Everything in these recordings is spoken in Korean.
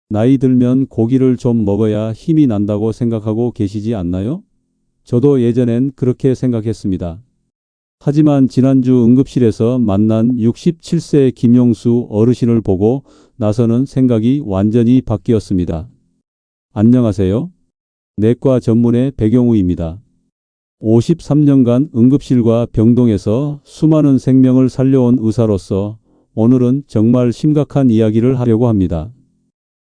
나이 들면 고기를 좀 먹어야 힘이 난다고 생각하고 계시지 않나요? 저도 예전엔 그렇게 생각했습니다. 하지만 지난주 응급실에서 만난 67세 김용수 어르신을 보고 나서는 생각이 완전히 바뀌었습니다. 안녕하세요. 내과 전문의 백용우입니다. 53년간 응급실과 병동에서 수많은 생명을 살려온 의사로서 오늘은 정말 심각한 이야기를 하려고 합니다.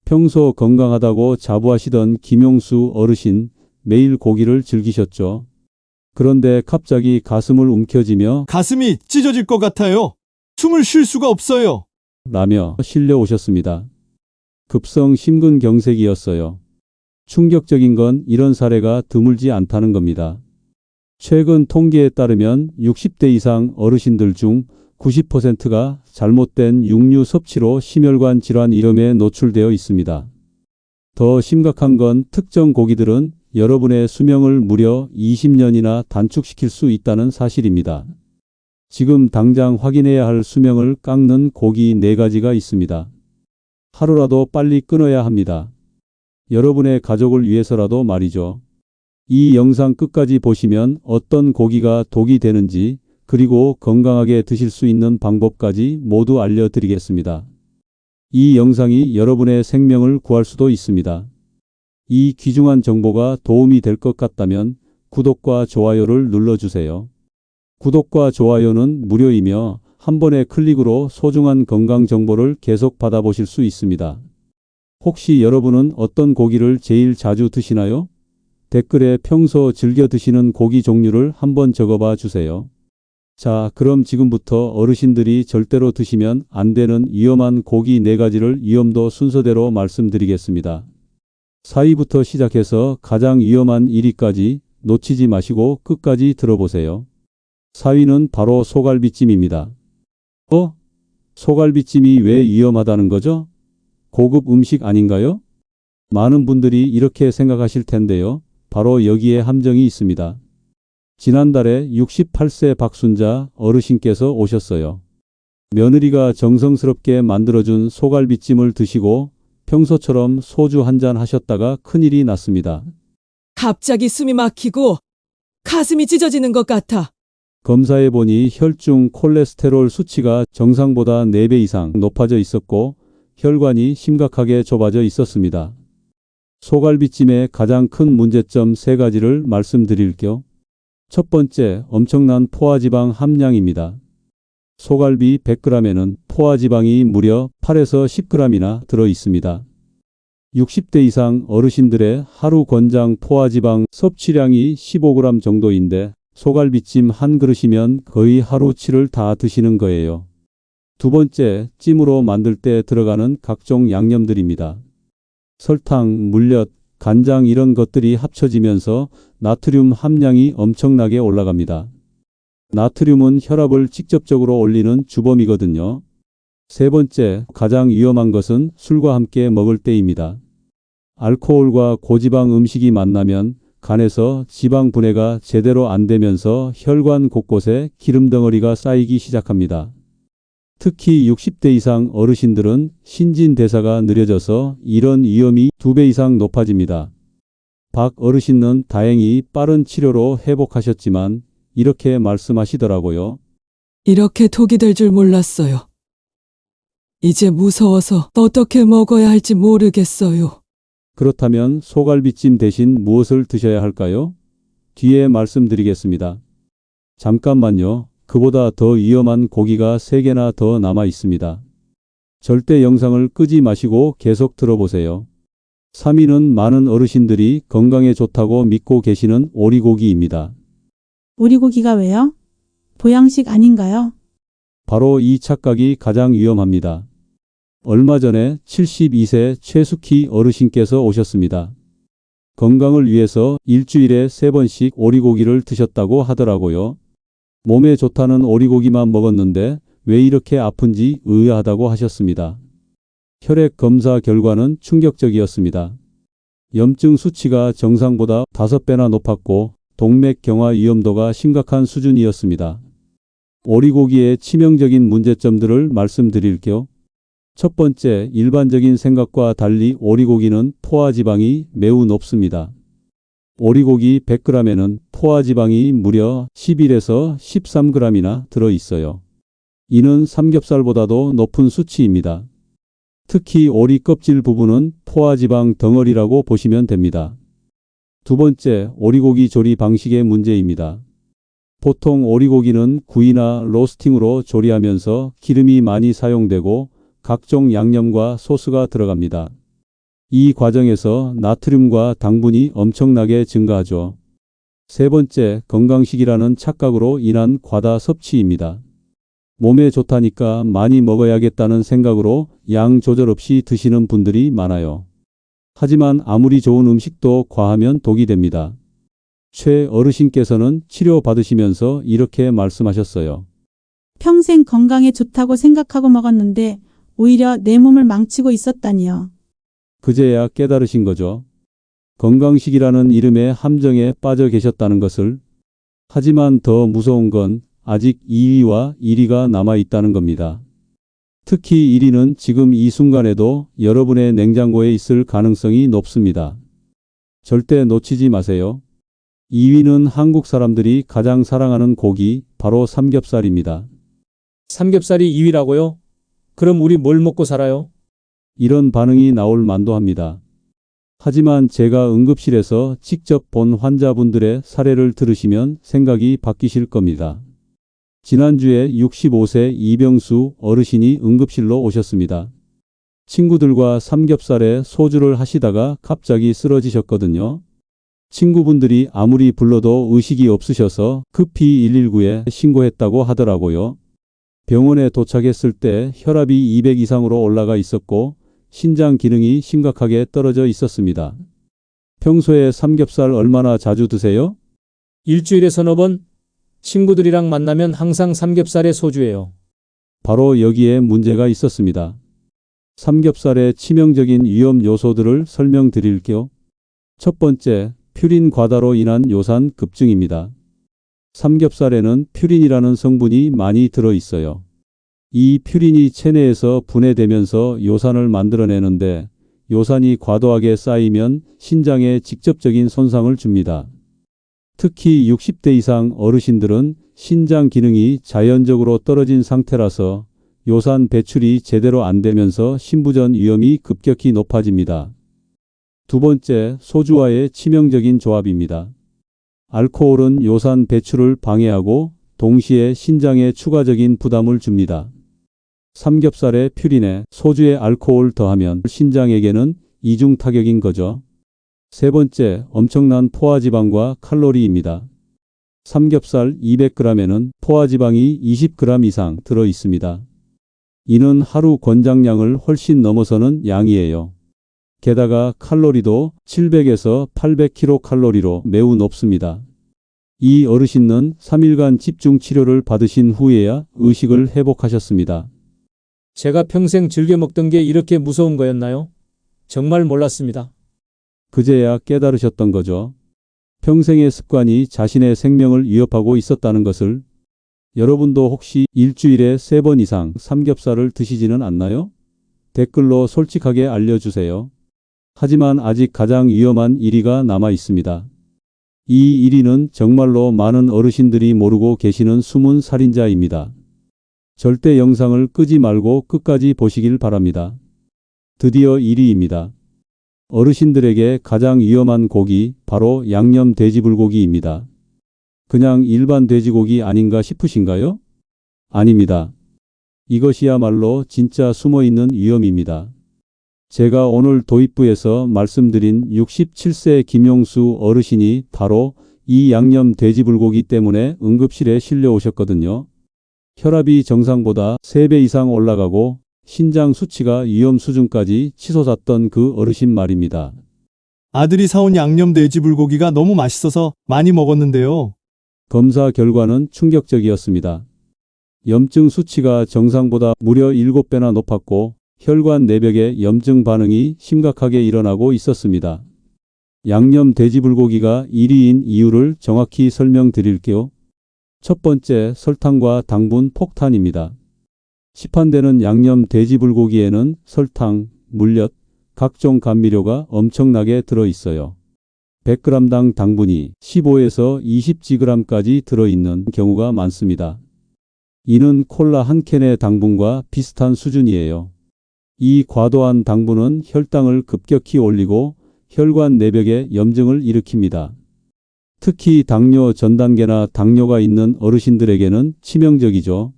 평소 건강하다고 자부하시던 김용수 어르신, 매일 고기를 즐기셨죠. 그런데 갑자기 가슴을 움켜쥐며 가슴이 찢어질 것 같아요. 숨을 쉴 수가 없어요. 라며 실려오셨습니다. 급성 심근경색이었어요. 충격적인 건 이런 사례가 드물지 않다는 겁니다. 최근 통계에 따르면 60대 이상 어르신들 중 90%가 잘못된 육류 섭취로 심혈관 질환 위험에 노출되어 있습니다. 더 심각한 건 특정 고기들은 여러분의 수명을 무려 20년이나 단축시킬 수 있다는 사실입니다. 지금 당장 확인해야 할 수명을 깎는 고기 4가지가 있습니다. 하루라도 빨리 끊어야 합니다. 여러분의 가족을 위해서라도 말이죠. 이 영상 끝까지 보시면 어떤 고기가 독이 되는지 그리고 건강하게 드실 수 있는 방법까지 모두 알려드리겠습니다. 이 영상이 여러분의 생명을 구할 수도 있습니다. 이 귀중한 정보가 도움이 될 것 같다면 구독과 좋아요를 눌러주세요. 구독과 좋아요는 무료이며 한 번의 클릭으로 소중한 건강 정보를 계속 받아보실 수 있습니다. 혹시 여러분은 어떤 고기를 제일 자주 드시나요? 댓글에 평소 즐겨 드시는 고기 종류를 한번 적어봐 주세요. 자, 그럼 지금부터 어르신들이 절대로 드시면 안 되는 위험한 고기 4가지를 위험도 순서대로 말씀드리겠습니다. 4위부터 시작해서 가장 위험한 1위까지 놓치지 마시고 끝까지 들어보세요. 4위는 바로 소갈비찜입니다. 소갈비찜이 왜 위험하다는 거죠? 고급 음식 아닌가요? 많은 분들이 이렇게 생각하실 텐데요. 바로 여기에 함정이 있습니다. 지난달에 68세 박순자 어르신께서 오셨어요. 며느리가 정성스럽게 만들어준 소갈비찜을 드시고 평소처럼 소주 한잔 하셨다가 큰일이 났습니다. 갑자기 숨이 막히고 가슴이 찢어지는 것 같아. 검사해보니 혈중 콜레스테롤 수치가 정상보다 4배 이상 높아져 있었고 혈관이 심각하게 좁아져 있었습니다. 소갈비찜의 가장 큰 문제점 3가지를 말씀드릴게요. 첫 번째, 엄청난 포화지방 함량입니다. 소갈비 100g에는 포화지방이 무려 8에서 10g이나 들어 있습니다. 60대 이상 어르신들의 하루 권장 포화지방 섭취량이 15g 정도인데 소갈비찜 한 그릇이면 거의 하루치를 다 드시는 거예요. 두 번째, 찜으로 만들 때 들어가는 각종 양념들입니다. 설탕, 물엿, 간장 이런 것들이 합쳐지면서 나트륨 함량이 엄청나게 올라갑니다. 나트륨은 혈압을 직접적으로 올리는 주범이거든요. 세 번째, 가장 위험한 것은 술과 함께 먹을 때입니다. 알코올과 고지방 음식이 만나면 간에서 지방 분해가 제대로 안 되면서 혈관 곳곳에 기름 덩어리가 쌓이기 시작합니다. 특히 60대 이상 어르신들은 신진대사가 느려져서 이런 위험이 2배 이상 높아집니다. 박 어르신은 다행히 빠른 치료로 회복하셨지만 이렇게 말씀하시더라고요. 이렇게 독이 될 줄 몰랐어요. 이제 무서워서 어떻게 먹어야 할지 모르겠어요. 그렇다면 소갈비찜 대신 무엇을 드셔야 할까요? 뒤에 말씀드리겠습니다. 잠깐만요. 그보다 더 위험한 고기가 3개나 더 남아 있습니다. 절대 영상을 끄지 마시고 계속 들어보세요. 3위는 많은 어르신들이 건강에 좋다고 믿고 계시는 오리고기입니다. 오리고기가 왜요? 보양식 아닌가요? 바로 이 착각이 가장 위험합니다. 얼마 전에 72세 최숙희 어르신께서 오셨습니다. 건강을 위해서 일주일에 3번씩 오리고기를 드셨다고 하더라고요. 몸에 좋다는 오리고기만 먹었는데 왜 이렇게 아픈지 의아하다고 하셨습니다. 혈액 검사 결과는 충격적이었습니다. 염증 수치가 정상보다 5배나 높았고 동맥경화 위험도가 심각한 수준이었습니다. 오리고기의 치명적인 문제점들을 말씀드릴게요. 첫 번째, 일반적인 생각과 달리 오리고기는 포화지방이 매우 높습니다. 오리고기 100g에는 포화지방이 무려 11에서 13g이나 들어있어요. 이는 삼겹살보다도 높은 수치입니다. 특히 오리 껍질 부분은 포화지방 덩어리라고 보시면 됩니다. 두 번째, 오리고기 조리 방식의 문제입니다. 보통 오리고기는 구이나 로스팅으로 조리하면서 기름이 많이 사용되고 각종 양념과 소스가 들어갑니다. 이 과정에서 나트륨과 당분이 엄청나게 증가하죠. 세 번째, 건강식이라는 착각으로 인한 과다 섭취입니다. 몸에 좋다니까 많이 먹어야겠다는 생각으로 양 조절 없이 드시는 분들이 많아요. 하지만 아무리 좋은 음식도 과하면 독이 됩니다. 최 어르신께서는 치료받으시면서 이렇게 말씀하셨어요. 평생 건강에 좋다고 생각하고 먹었는데 오히려 내 몸을 망치고 있었다니요. 그제야 깨달으신 거죠. 건강식이라는 이름의 함정에 빠져 계셨다는 것을. 하지만 더 무서운 건 아직 2위와 1위가 남아 있다는 겁니다. 특히 1위는 지금 이 순간에도 여러분의 냉장고에 있을 가능성이 높습니다. 절대 놓치지 마세요. 2위는 한국 사람들이 가장 사랑하는 고기, 바로 삼겹살입니다. 삼겹살이 2위라고요? 그럼 우리 뭘 먹고 살아요? 이런 반응이 나올 만도 합니다. 하지만 제가 응급실에서 직접 본 환자분들의 사례를 들으시면 생각이 바뀌실 겁니다. 지난주에 65세 이병수 어르신이 응급실로 오셨습니다. 친구들과 삼겹살에 소주를 하시다가 갑자기 쓰러지셨거든요. 친구분들이 아무리 불러도 의식이 없으셔서 급히 119에 신고했다고 하더라고요. 병원에 도착했을 때 혈압이 200 이상으로 올라가 있었고 신장 기능이 심각하게 떨어져 있었습니다. 평소에 삼겹살 얼마나 자주 드세요? 일주일에 서너 번? 친구들이랑 만나면 항상 삼겹살에 소주예요. 바로 여기에 문제가 있었습니다. 삼겹살의 치명적인 위험 요소들을 설명드릴게요. 첫 번째, 퓨린 과다로 인한 요산 급증입니다. 삼겹살에는 퓨린이라는 성분이 많이 들어 있어요. 이 퓨린이 체내에서 분해되면서 요산을 만들어내는데 요산이 과도하게 쌓이면 신장에 직접적인 손상을 줍니다. 특히 60대 이상 어르신들은 신장 기능이 자연적으로 떨어진 상태라서 요산 배출이 제대로 안 되면서 신부전 위험이 급격히 높아집니다. 두 번째, 소주와의 치명적인 조합입니다. 알코올은 요산 배출을 방해하고 동시에 신장에 추가적인 부담을 줍니다. 삼겹살의 퓨린에 소주의 알코올 더하면 신장에게는 이중 타격인 거죠. 세 번째, 엄청난 포화지방과 칼로리입니다. 삼겹살 200g에는 포화지방이 20g 이상 들어 있습니다. 이는 하루 권장량을 훨씬 넘어서는 양이에요. 게다가 칼로리도 700에서 800kcal로 매우 높습니다. 이 어르신은 3일간 집중 치료를 받으신 후에야 의식을 회복하셨습니다. 제가 평생 즐겨 먹던 게 이렇게 무서운 거였나요? 정말 몰랐습니다. 그제야 깨달으셨던 거죠. 평생의 습관이 자신의 생명을 위협하고 있었다는 것을. 여러분도 혹시 일주일에 3번 이상 삼겹살을 드시지는 않나요? 댓글로 솔직하게 알려주세요. 하지만 아직 가장 위험한 1위가 남아 있습니다. 이 1위는 정말로 많은 어르신들이 모르고 계시는 숨은 살인자입니다. 절대 영상을 끄지 말고 끝까지 보시길 바랍니다. 드디어 1위입니다. 어르신들에게 가장 위험한 고기, 바로 양념 돼지불고기입니다. 그냥 일반 돼지고기 아닌가 싶으신가요? 아닙니다. 이것이야말로 진짜 숨어있는 위험입니다. 제가 오늘 도입부에서 말씀드린 67세 김용수 어르신이 바로 이 양념 돼지불고기 때문에 응급실에 실려오셨거든요. 혈압이 정상보다 3배 이상 올라가고 신장 수치가 위험 수준까지 치솟았던 그 어르신 말입니다. 아들이 사온 양념 돼지 불고기가 너무 맛있어서 많이 먹었는데요. 검사 결과는 충격적이었습니다. 염증 수치가 정상보다 무려 7배나 높았고 혈관 내벽에 염증 반응이 심각하게 일어나고 있었습니다. 양념 돼지불고기가 1위인 이유를 정확히 설명드릴게요. 첫 번째, 설탕과 당분 폭탄입니다. 시판되는 양념 돼지 불고기에는 설탕, 물엿, 각종 감미료가 엄청나게 들어있어요. 100g당 당분이 15에서 20g까지 들어있는 경우가 많습니다. 이는 콜라 한 캔의 당분과 비슷한 수준이에요. 이 과도한 당분은 혈당을 급격히 올리고 혈관 내벽에 염증을 일으킵니다. 특히 당뇨 전 단계나 당뇨가 있는 어르신들에게는 치명적이죠.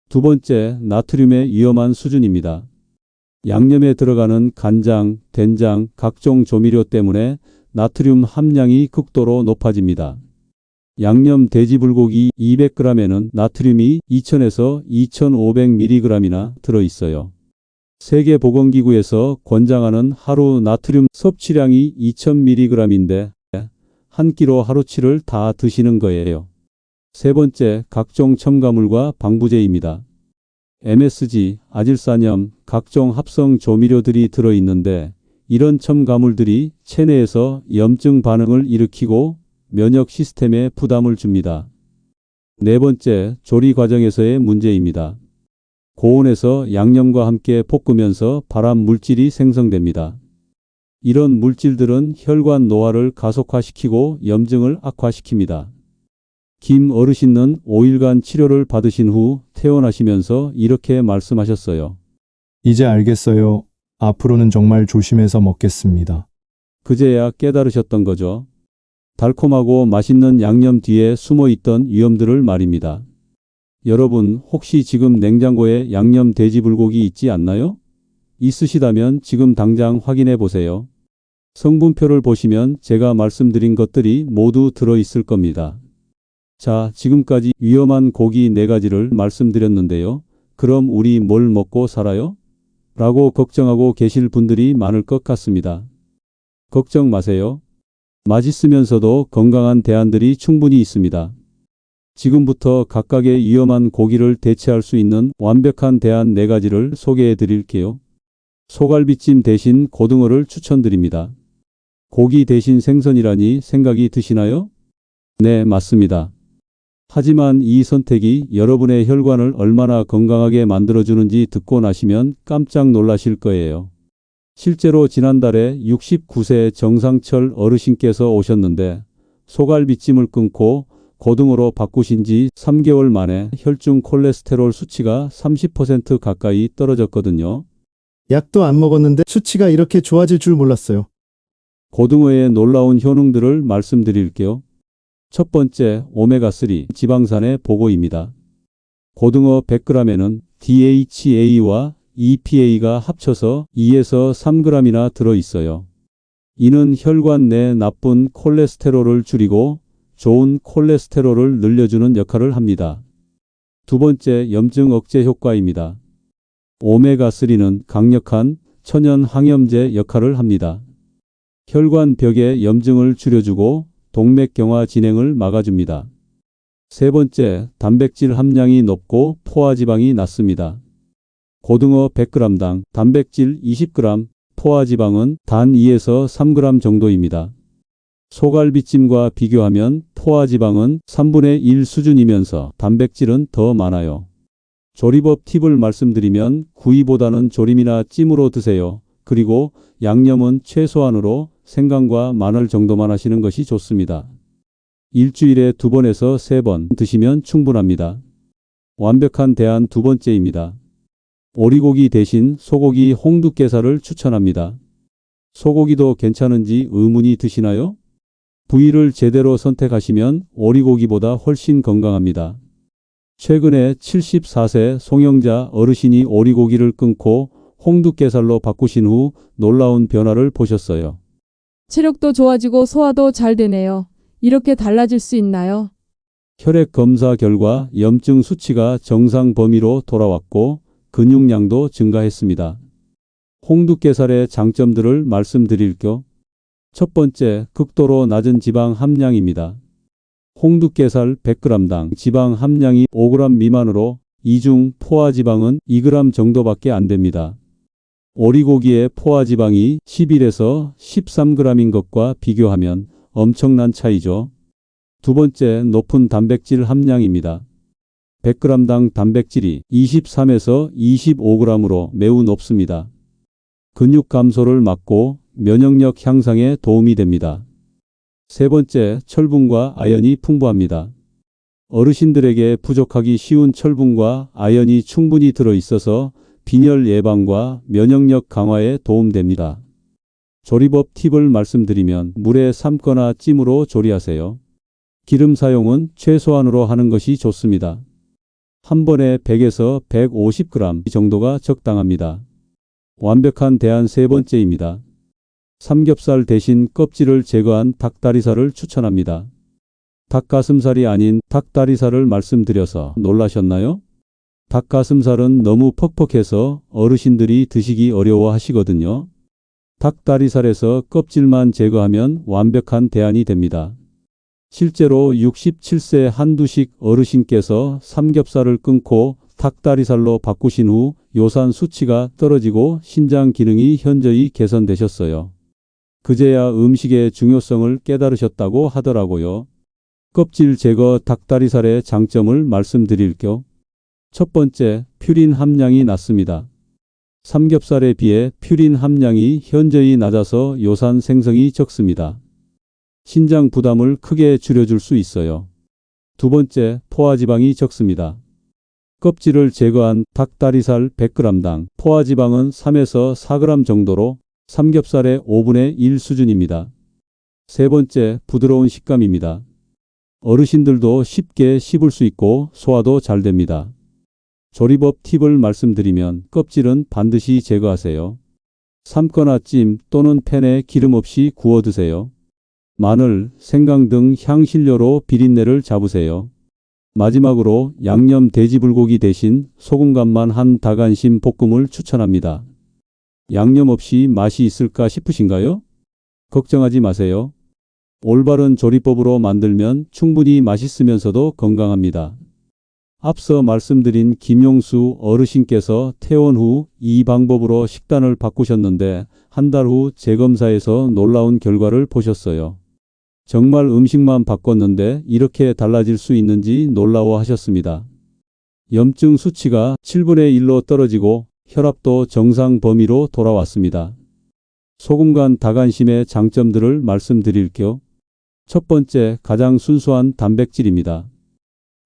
두 번째, 나트륨의 위험한 수준입니다. 양념에 들어가는 간장, 된장, 각종 조미료 때문에 나트륨 함량이 극도로 높아집니다. 양념 돼지 불고기 200g에는 나트륨이 2000에서 2500mg이나 들어있어요. 세계보건기구에서 권장하는 하루 나트륨 섭취량이 2000mg인데 한 끼로 하루치를 다 드시는 거예요. 세 번째, 각종 첨가물과 방부제입니다. MSG, 아질산염, 각종 합성 조미료들이 들어있는데 이런 첨가물들이 체내에서 염증 반응을 일으키고 면역 시스템에 부담을 줍니다. 네 번째, 조리 과정에서의 문제입니다. 고온에서 양념과 함께 볶으면서 발암 물질이 생성됩니다. 이런 물질들은 혈관 노화를 가속화시키고 염증을 악화시킵니다. 김 어르신은 5일간 치료를 받으신 후 퇴원하시면서 이렇게 말씀하셨어요. 이제 알겠어요. 앞으로는 정말 조심해서 먹겠습니다. 그제야 깨달으셨던 거죠. 달콤하고 맛있는 양념 뒤에 숨어있던 위험들을 말입니다. 여러분, 혹시 지금 냉장고에 양념 돼지 불고기 있지 않나요? 있으시다면 지금 당장 확인해 보세요. 성분표를 보시면 제가 말씀드린 것들이 모두 들어있을 겁니다. 자, 지금까지 위험한 고기 4가지를 말씀드렸는데요. 그럼 우리 뭘 먹고 살아요? 라고 걱정하고 계실 분들이 많을 것 같습니다. 걱정 마세요. 맛있으면서도 건강한 대안들이 충분히 있습니다. 지금부터 각각의 위험한 고기를 대체할 수 있는 완벽한 대안 4가지를 소개해 드릴게요. 소갈비찜 대신 고등어를 추천드립니다. 고기 대신 생선이라니 생각이 드시나요? 네, 맞습니다. 하지만 이 선택이 여러분의 혈관을 얼마나 건강하게 만들어주는지 듣고 나시면 깜짝 놀라실 거예요. 실제로 지난달에 69세 정상철 어르신께서 오셨는데 소갈비찜을 끊고 고등어로 바꾸신 지 3개월 만에 혈중 콜레스테롤 수치가 30% 가까이 떨어졌거든요. 약도 안 먹었는데 수치가 이렇게 좋아질 줄 몰랐어요. 고등어의 놀라운 효능들을 말씀드릴게요. 첫 번째, 오메가3 지방산의 보고입니다. 고등어 100g에는 DHA와 EPA가 합쳐서 2에서 3g이나 들어있어요. 이는 혈관 내 나쁜 콜레스테롤을 줄이고 좋은 콜레스테롤을 늘려주는 역할을 합니다. 두 번째, 염증 억제 효과입니다. 오메가3는 강력한 천연 항염제 역할을 합니다. 혈관 벽의 염증을 줄여주고 동맥경화 진행을 막아줍니다. 세 번째, 단백질 함량이 높고 포화지방이 낮습니다. 고등어 100g당 단백질 20g, 포화지방은 단 2에서 3g 정도입니다. 소갈비찜과 비교하면 포화지방은 3분의 1 수준이면서 단백질은 더 많아요. 조리법 팁을 말씀드리면 구이보다는 조림이나 찜으로 드세요. 그리고 양념은 최소한으로 생강과 마늘 정도만 하시는 것이 좋습니다. 일주일에 2번에서 3번 드시면 충분합니다. 완벽한 대안 두 번째입니다. 오리고기 대신 소고기 홍두깨살을 추천합니다. 소고기도 괜찮은지 의문이 드시나요? 부위를 제대로 선택하시면 오리고기보다 훨씬 건강합니다. 최근에 74세 송영자 어르신이 오리고기를 끊고 홍두깨살로 바꾸신 후 놀라운 변화를 보셨어요. 체력도 좋아지고 소화도 잘 되네요. 이렇게 달라질 수 있나요? 혈액 검사 결과 염증 수치가 정상 범위로 돌아왔고 근육량도 증가했습니다. 홍두깨살의 장점들을 말씀드릴게요. 첫 번째, 극도로 낮은 지방 함량입니다. 홍두깨살 100g당 지방 함량이 5g 미만으로 이중 포화지방은 2g 정도밖에 안 됩니다. 오리고기의 포화지방이 11에서 13g인 것과 비교하면 엄청난 차이죠. 두 번째, 높은 단백질 함량입니다. 100g당 단백질이 23에서 25g으로 매우 높습니다. 근육 감소를 막고 면역력 향상에 도움이 됩니다. 세 번째, 철분과 아연이 풍부합니다. 어르신들에게 부족하기 쉬운 철분과 아연이 충분히 들어 있어서 빈혈 예방과 면역력 강화에 도움됩니다. 조리법 팁을 말씀드리면 물에 삶거나 찜으로 조리하세요. 기름 사용은 최소한으로 하는 것이 좋습니다. 한 번에 100에서 150g 정도가 적당합니다. 완벽한 대안 세 번째입니다. 삼겹살 대신 껍질을 제거한 닭다리살을 추천합니다. 닭가슴살이 아닌 닭다리살을 말씀드려서 놀라셨나요? 닭가슴살은 너무 퍽퍽해서 어르신들이 드시기 어려워하시거든요. 닭다리살에서 껍질만 제거하면 완벽한 대안이 됩니다. 실제로 67세 한두식 어르신께서 삼겹살을 끊고 닭다리살로 바꾸신 후 요산 수치가 떨어지고 신장 기능이 현저히 개선되셨어요. 그제야 음식의 중요성을 깨달으셨다고 하더라고요. 껍질 제거 닭다리살의 장점을 말씀드릴게요. 첫 번째, 퓨린 함량이 낮습니다. 삼겹살에 비해 퓨린 함량이 현저히 낮아서 요산 생성이 적습니다. 신장 부담을 크게 줄여줄 수 있어요. 두 번째, 포화지방이 적습니다. 껍질을 제거한 닭다리살 100g당 포화지방은 3에서 4g 정도로 삼겹살의 5분의 1 수준입니다. 세 번째, 부드러운 식감입니다. 어르신들도 쉽게 씹을 수 있고 소화도 잘 됩니다. 조리법 팁을 말씀드리면 껍질은 반드시 제거하세요. 삶거나 찜 또는 팬에 기름 없이 구워 드세요. 마늘, 생강 등 향신료로 비린내를 잡으세요. 마지막으로 양념 돼지불고기 대신 소금간만 한 닭안심 볶음을 추천합니다. 양념 없이 맛이 있을까 싶으신가요? 걱정하지 마세요. 올바른 조리법으로 만들면 충분히 맛있으면서도 건강합니다. 앞서 말씀드린 김용수 어르신께서 퇴원 후 이 방법으로 식단을 바꾸셨는데 한 달 후 재검사에서 놀라운 결과를 보셨어요. 정말 음식만 바꿨는데 이렇게 달라질 수 있는지 놀라워하셨습니다. 염증 수치가 7분의 1로 떨어지고 혈압도 정상 범위로 돌아왔습니다. 소금간 닭안심의 장점들을 말씀드릴게요. 첫 번째, 가장 순수한 단백질입니다.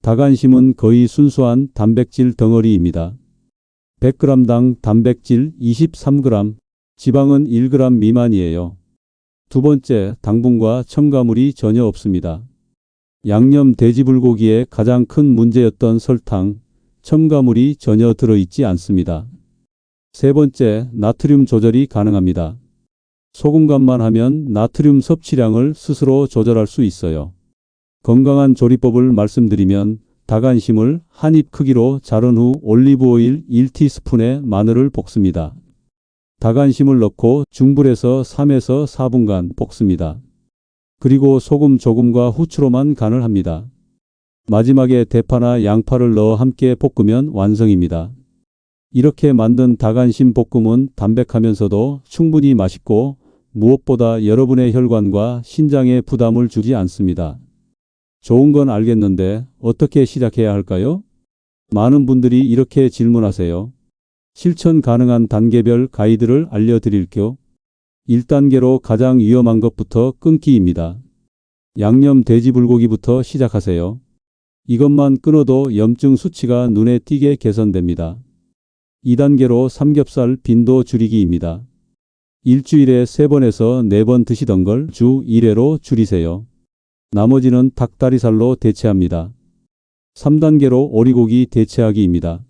닭안심은 거의 순수한 단백질 덩어리입니다. 100g당 단백질 23g, 지방은 1g 미만이에요. 두 번째, 당분과 첨가물이 전혀 없습니다. 양념 돼지불고기의 가장 큰 문제였던 설탕, 첨가물이 전혀 들어있지 않습니다. 세 번째, 나트륨 조절이 가능합니다. 소금간만 하면 나트륨 섭취량을 스스로 조절할 수 있어요. 건강한 조리법을 말씀드리면 닭안심을 한 입 크기로 자른 후 올리브오일 1티스푼에 마늘을 볶습니다. 닭안심을 넣고 중불에서 3에서 4분간 볶습니다. 그리고 소금 조금과 후추로만 간을 합니다. 마지막에 대파나 양파를 넣어 함께 볶으면 완성입니다. 이렇게 만든 닭안심 볶음은 담백하면서도 충분히 맛있고 무엇보다 여러분의 혈관과 신장에 부담을 주지 않습니다. 좋은 건 알겠는데 어떻게 시작해야 할까요? 많은 분들이 이렇게 질문하세요. 실천 가능한 단계별 가이드를 알려드릴게요. 1단계로 가장 위험한 것부터 끊기입니다. 양념 돼지불고기부터 시작하세요. 이것만 끊어도 염증 수치가 눈에 띄게 개선됩니다. 2단계로 삼겹살 빈도 줄이기입니다. 일주일에 3번에서 4번 드시던 걸 주 1회로 줄이세요. 나머지는 닭다리살로 대체합니다. 3단계로 오리고기 대체하기입니다.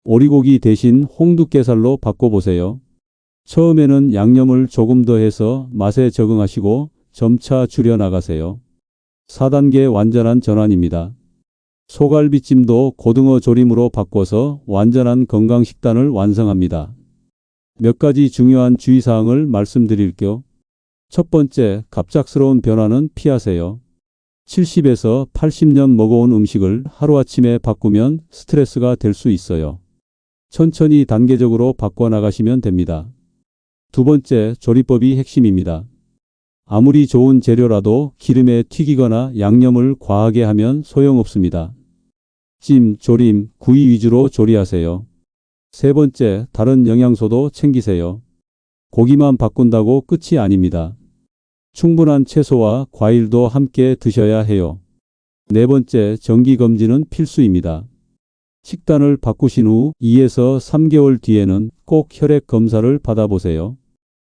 오리고기 대신 홍두깨살로 바꿔보세요. 처음에는 양념을 조금 더 해서 맛에 적응하시고 점차 줄여나가세요. 4단계 완전한 전환입니다. 소갈비찜도 고등어 조림으로 바꿔서 완전한 건강식단을 완성합니다. 몇 가지 중요한 주의사항을 말씀드릴게요. 첫 번째, 갑작스러운 변화는 피하세요. 70에서 80년 먹어온 음식을 하루아침에 바꾸면 스트레스가 될 수 있어요. 천천히 단계적으로 바꿔나가시면 됩니다. 두 번째, 조리법이 핵심입니다. 아무리 좋은 재료라도 기름에 튀기거나 양념을 과하게 하면 소용없습니다. 찜, 조림, 구이 위주로 조리하세요. 세 번째, 다른 영양소도 챙기세요. 고기만 바꾼다고 끝이 아닙니다. 충분한 채소와 과일도 함께 드셔야 해요. 네 번째, 정기검진은 필수입니다. 식단을 바꾸신 후 2에서 3개월 뒤에는 꼭 혈액 검사를 받아보세요.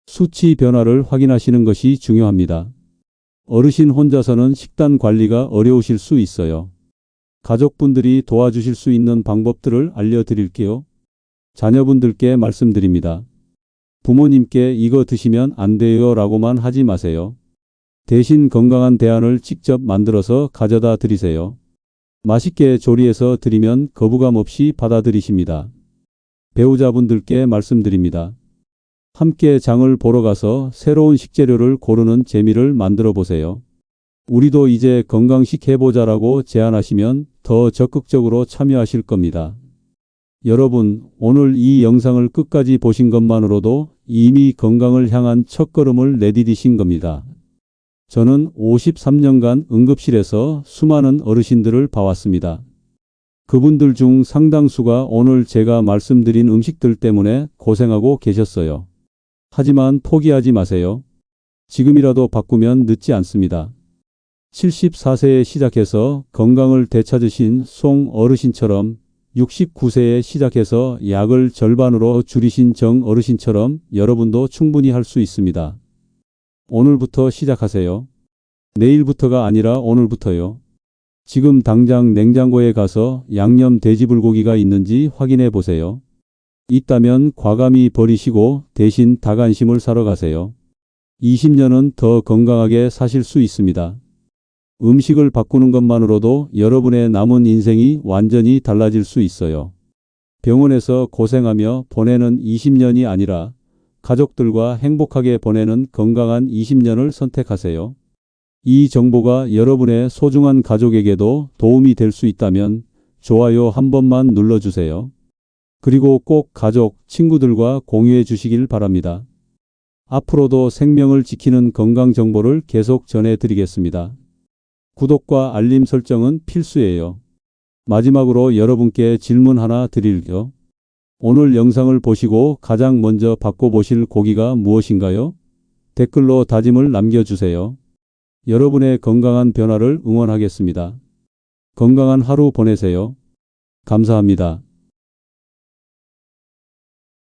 수치 변화를 확인하시는 것이 중요합니다. 어르신 혼자서는 식단 관리가 어려우실 수 있어요. 가족분들이 도와주실 수 있는 방법들을 알려드릴게요. 자녀분들께 말씀드립니다. 부모님께 이거 드시면 안 돼요 라고만 하지 마세요. 대신 건강한 대안을 직접 만들어서 가져다 드리세요. 맛있게 조리해서 드리면 거부감 없이 받아들이십니다. 배우자분들께 말씀드립니다. 함께 장을 보러 가서 새로운 식재료를 고르는 재미를 만들어 보세요. 우리도 이제 건강식 해보자라고 제안하시면 더 적극적으로 참여하실 겁니다. 여러분, 오늘 이 영상을 끝까지 보신 것만으로도 이미 건강을 향한 첫걸음을 내디디신 겁니다. 저는 53년간 응급실에서 수많은 어르신들을 봐왔습니다. 그분들 중 상당수가 오늘 제가 말씀드린 음식들 때문에 고생하고 계셨어요. 하지만 포기하지 마세요. 지금이라도 바꾸면 늦지 않습니다. 74세에 시작해서 건강을 되찾으신 송 어르신처럼 69세에 시작해서 약을 절반으로 줄이신 정 어르신처럼 여러분도 충분히 할 수 있습니다. 오늘부터 시작하세요. 내일부터가 아니라 오늘부터요. 지금 당장 냉장고에 가서 양념 돼지불고기가 있는지 확인해 보세요. 있다면 과감히 버리시고 대신 닭안심을 사러 가세요. 20년은 더 건강하게 사실 수 있습니다. 음식을 바꾸는 것만으로도 여러분의 남은 인생이 완전히 달라질 수 있어요. 병원에서 고생하며 보내는 20년이 아니라 가족들과 행복하게 보내는 건강한 20년을 선택하세요. 이 정보가 여러분의 소중한 가족에게도 도움이 될 수 있다면 좋아요 한 번만 눌러주세요. 그리고 꼭 가족, 친구들과 공유해 주시길 바랍니다. 앞으로도 생명을 지키는 건강 정보를 계속 전해드리겠습니다. 구독과 알림 설정은 필수예요. 마지막으로 여러분께 질문 하나 드릴게요. 오늘 영상을 보시고 가장 먼저 바꿔보실 고기가 무엇인가요? 댓글로 다짐을 남겨주세요. 여러분의 건강한 변화를 응원하겠습니다. 건강한 하루 보내세요. 감사합니다.